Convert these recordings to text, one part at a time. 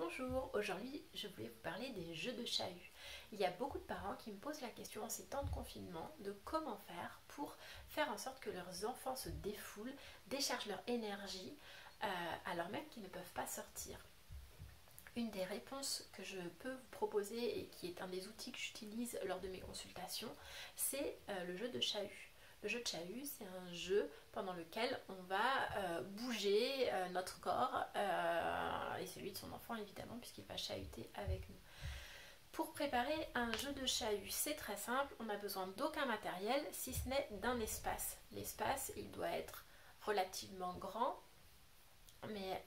Bonjour, aujourd'hui je voulais vous parler des jeux de chahut. Il y a beaucoup de parents qui me posent la question en ces temps de confinement de comment faire pour faire en sorte que leurs enfants se défoulent, déchargent leur énergie alors même qu'ils ne peuvent pas sortir. Une des réponses que je peux vous proposer et qui est un des outils que j'utilise lors de mes consultations, c'est le jeu de chahut. Le jeu de chahut, c'est un jeu pendant lequel on va bouger notre corps et celui de son enfant évidemment puisqu'il va chahuter avec nous. Pour préparer un jeu de chahut, c'est très simple, on n'a besoin d'aucun matériel si ce n'est d'un espace. L'espace, il doit être relativement grand, mais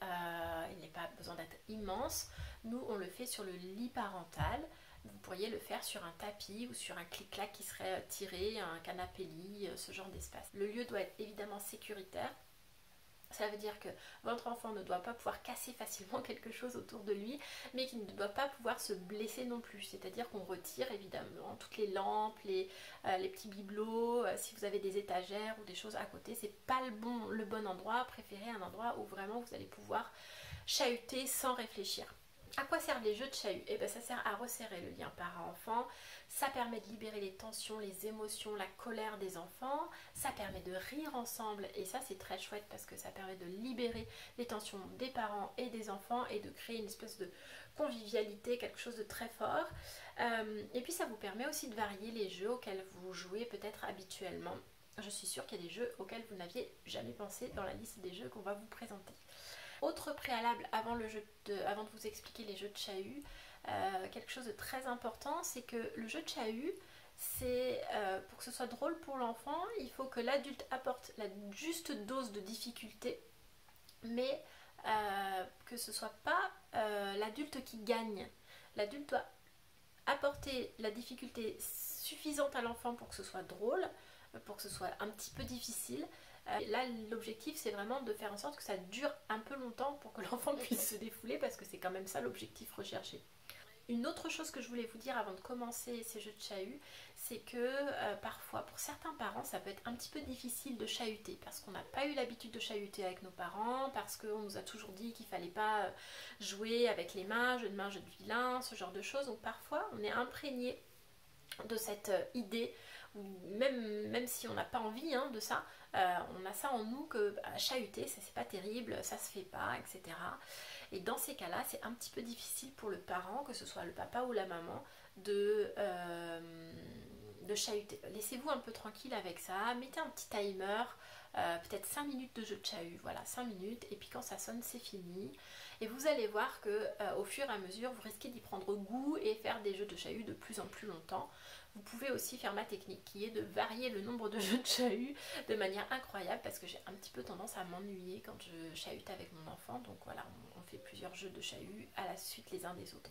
il n'est pas besoin d'être immense. Nous, on le fait sur le lit parental. Vous pourriez le faire sur un tapis ou sur un clic-clac qui serait tiré, un canapé-lit, ce genre d'espace. Le lieu doit être évidemment sécuritaire. Ça veut dire que votre enfant ne doit pas pouvoir casser facilement quelque chose autour de lui, mais qu'il ne doit pas pouvoir se blesser non plus. C'est-à-dire qu'on retire évidemment toutes les lampes, les petits bibelots, si vous avez des étagères ou des choses à côté, c'est pas le bon endroit. Préférez un endroit où vraiment vous allez pouvoir chahuter sans réfléchir. À quoi servent les jeux de chahut? Eh bien, ça sert à resserrer le lien parent-enfant, ça permet de libérer les tensions, les émotions, la colère des enfants, ça permet de rire ensemble et ça c'est très chouette parce que ça permet de libérer les tensions des parents et des enfants et de créer une espèce de convivialité, quelque chose de très fort. Et puis ça vous permet aussi de varier les jeux auxquels vous jouez peut-être habituellement. Je suis sûre qu'il y a des jeux auxquels vous n'aviez jamais pensé dans la liste des jeux qu'on va vous présenter. Autre préalable avant de vous expliquer les jeux de chahut, quelque chose de très important, c'est que le jeu de chahut, c'est pour que ce soit drôle pour l'enfant, il faut que l'adulte apporte la juste dose de difficulté, mais que ce ne soit pas l'adulte qui gagne. L'adulte doit apporter la difficulté suffisante à l'enfant pour que ce soit drôle, pour que ce soit un petit peu difficile. Là, l'objectif, c'est vraiment de faire en sorte que ça dure un peu longtemps pour que l'enfant puisse se défouler, parce que c'est quand même ça l'objectif recherché. Une autre chose que je voulais vous dire avant de commencer ces jeux de chahut, c'est que parfois, pour certains parents, ça peut être un petit peu difficile de chahuter, parce qu'on n'a pas eu l'habitude de chahuter avec nos parents, parce qu'on nous a toujours dit qu'il ne fallait pas jouer avec les mains, jeu de main, jeu de vilain, ce genre de choses. Donc parfois, on est imprégné de cette idée, même si on n'a pas envie de ça, on a ça en nous que chahuter, ça c'est pas terrible, ça se fait pas, etc. Et dans ces cas-là, c'est un petit peu difficile pour le parent, que ce soit le papa ou la maman, de chahuter. Laissez-vous un peu tranquille avec ça, mettez un petit timer, peut-être 5 minutes de jeu de chahut, voilà, 5 minutes, et puis quand ça sonne, c'est fini. Et vous allez voir que au fur et à mesure, vous risquez d'y prendre goût et faire des jeux de chahut de plus en plus longtemps. Vous pouvez aussi faire ma technique qui est de varier le nombre de jeux de chahut de manière incroyable, parce que j'ai un petit peu tendance à m'ennuyer quand je chahute avec mon enfant. Donc voilà, on fait plusieurs jeux de chahut à la suite les uns des autres.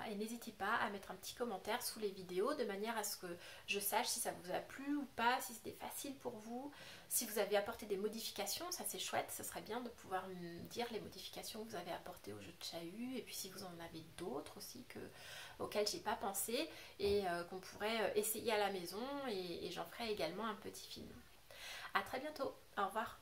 Et n'hésitez pas à mettre un petit commentaire sous les vidéos de manière à ce que je sache si ça vous a plu ou pas, si c'était facile pour vous, si vous avez apporté des modifications, ça c'est chouette, ça serait bien de pouvoir me dire les modifications que vous avez apportées au jeu de chahut, et puis si vous en avez d'autres aussi auxquelles j'ai pas pensé et qu'on pourrait essayer à la maison, et j'en ferai également un petit film. A très bientôt, au revoir.